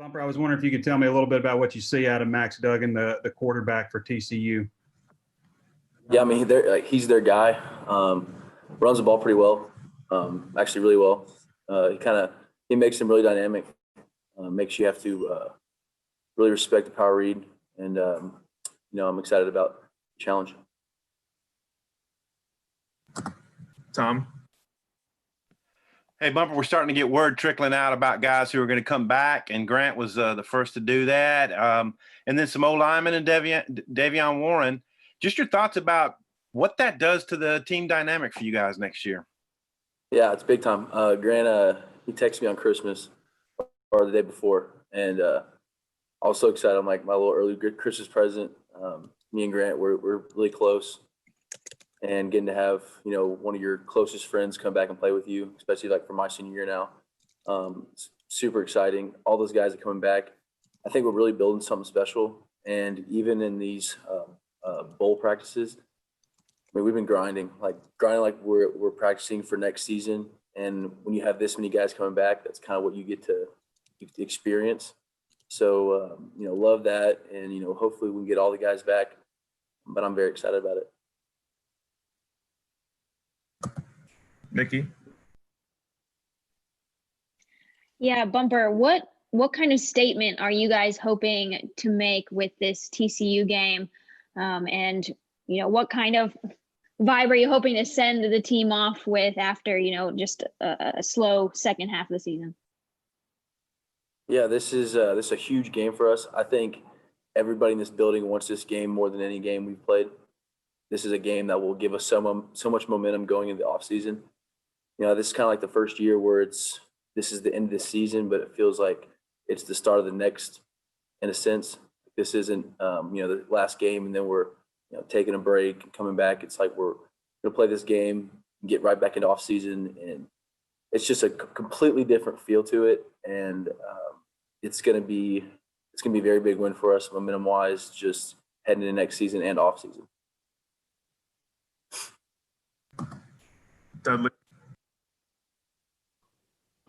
Bumper, I was wondering if you could tell me a little bit about what you see out of Max Duggan, the quarterback for TCU. Yeah, I mean, he's their guy. Runs the ball pretty well, actually really well. He makes them really dynamic. Makes you have to really respect the power read, and I'm excited about the challenge. Tom? Hey, Bumper, we're starting to get word trickling out about guys who are going to come back, and Grant was the first to do that. And then some old linemen and Davion Warren. Just your thoughts about what that does to the team dynamic for you guys next year. Yeah, it's big time. Grant, he texted me on Christmas or the day before, and I was so excited. I'm like, my little early Christmas present. Me and Grant, we're really close. And getting to have, one of your closest friends come back and play with you, especially like for my senior year now. It's super exciting. All those guys are coming back. I think we're really building something special. And even in these bowl practices, I mean, we've been grinding like we're practicing for next season. And when you have this many guys coming back, that's kind of what you get to experience. So, love that. And, hopefully we can get all the guys back. But I'm very excited about it. Nikki? Yeah, Bumper, what kind of statement are you guys hoping to make with this TCU game? And, what kind of vibe are you hoping to send the team off with after, just a slow second half of the season? Yeah, this is a huge game for us. I think everybody in this building wants this game more than any game we've played. This is a game that will give us so much momentum going into the offseason. This is kind of like the first year where this is the end of the season, but it feels like it's the start of the next, in a sense. This isn't, the last game and then we're, taking a break and coming back. It's like we're going to play this game and get right back into off season. And it's just a completely different feel to it. And it's going to be a very big win for us momentum wise, just heading into next season and off season. Dudley?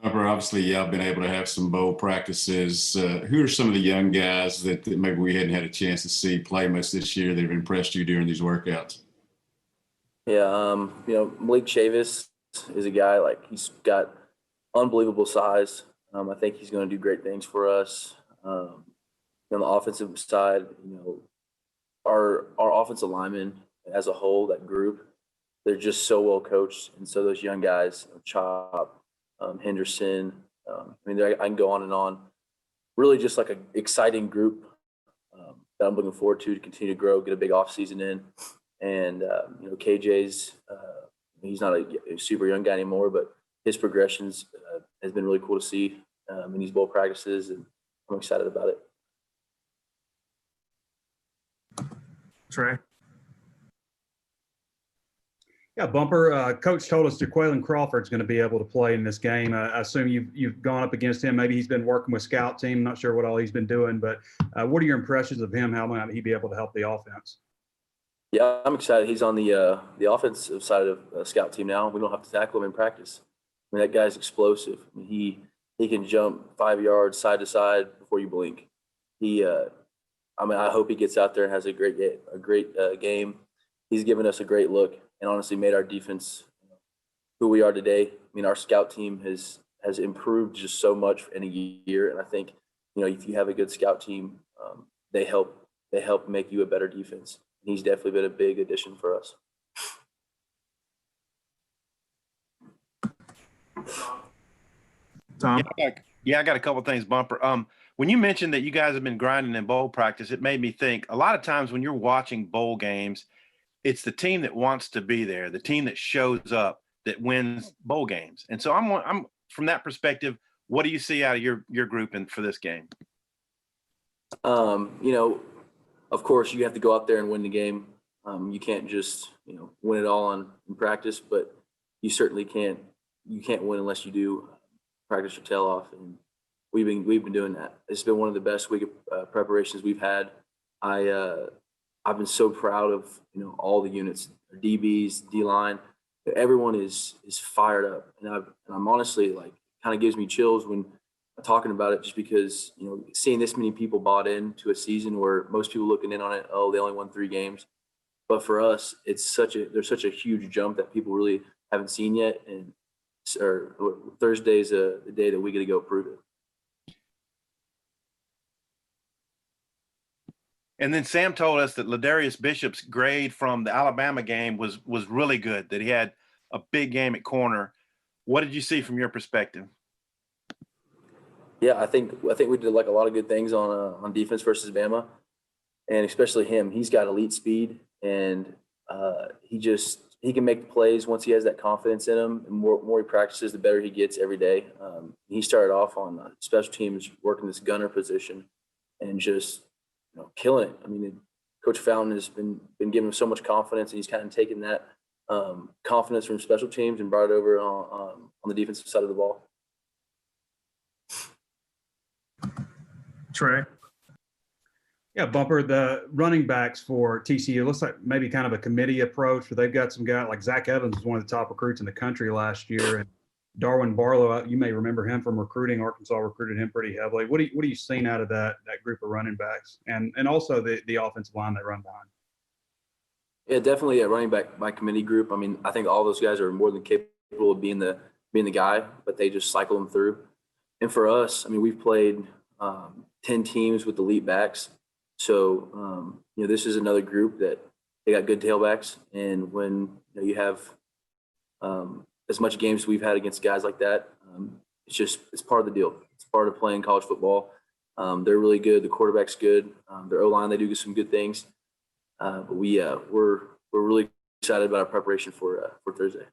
Obviously, y'all been able to have some bowl practices. Who are some of the young guys that maybe we hadn't had a chance to see play much this year that have impressed you during these workouts? Yeah, Malik Chavis is a guy, he's got unbelievable size. I think he's going to do great things for us. On the offensive side, our offensive linemen as a whole, that group, they're just so well coached. And so those young guys, Chop, Henderson, I can go on and on. Really just like an exciting group that I'm looking forward to continue to grow, get a big offseason in. And, KJ's, he's not a super young guy anymore, but his progressions has been really cool to see in these bowl practices, and I'm excited about it. Trey? Yeah, Bumper, Coach told us Dequalin Crawford's going to be able to play in this game. I assume you've gone up against him. Maybe he's been working with scout team. Not sure what all he's been doing, but what are your impressions of him? How might he be able to help the offense? Yeah, I'm excited. He's on the offensive side of the scout team now. We don't have to tackle him in practice. That guy's explosive. He can jump 5 yards side to side before you blink. I hope he gets out there and has a great game. He's given us a great look and honestly made our defense who we are today. Our scout team has improved just so much in a year, and I think if you have a good scout team, they help make you a better defense. And he's definitely been a big addition for us. Tom? Yeah, I got a couple of things, Bumper. When you mentioned that you guys have been grinding in bowl practice, it made me think a lot of times when you're watching bowl games, it's the team that wants to be there, the team that shows up that wins bowl games. And so I'm from that perspective, what do you see out of your group for this game? Of course you have to go out there and win the game. You can't just, win it all in practice, but you certainly can't win unless you do practice your tail off. And we've been doing that. It's been one of the best week of preparations we've had. I've been so proud of all the units, DBs, D-line. Everyone is fired up, and I'm honestly kind of gives me chills when talking about it just because, you know, seeing this many people bought into a season where most people looking in on it, oh, they only won 3 games. But for us, there's such a huge jump that people really haven't seen yet. And Thursday's the day that we get to go prove it. And then Sam told us that Ladarius Bishop's grade from the Alabama game was really good, that he had a big game at corner. What did you see from your perspective? Yeah, I think we did like a lot of good things on defense versus Bama, and especially him. He's got elite speed, and he can make the plays once he has that confidence in him. The more he practices, the better he gets every day. He started off on special teams working this gunner position, and just killing it. I mean, Coach Fountain has been giving him so much confidence, and he's kind of taken that confidence from special teams and brought it over on the defensive side of the ball. Trey. Yeah, Bumper, the running backs for TCU looks like maybe kind of a committee approach where they've got some guy like Zach Evans was one of the top recruits in the country last year. And Darwin Barlow, you may remember him from recruiting. Arkansas recruited him pretty heavily. What are you seeing out of that group of running backs and also the offensive line they run behind? Yeah, definitely a running back by committee group. I mean, I think all those guys are more than capable of being the guy, but they just cycle them through. And for us, I mean, we've played 10 teams with elite backs. So, this is another group that they got good tailbacks. And when you have as much games as we've had against guys like that, it's part of the deal. It's part of playing college football. They're really good. The quarterback's good. Their O-line, they do some good things. But we're really excited about our preparation for Thursday.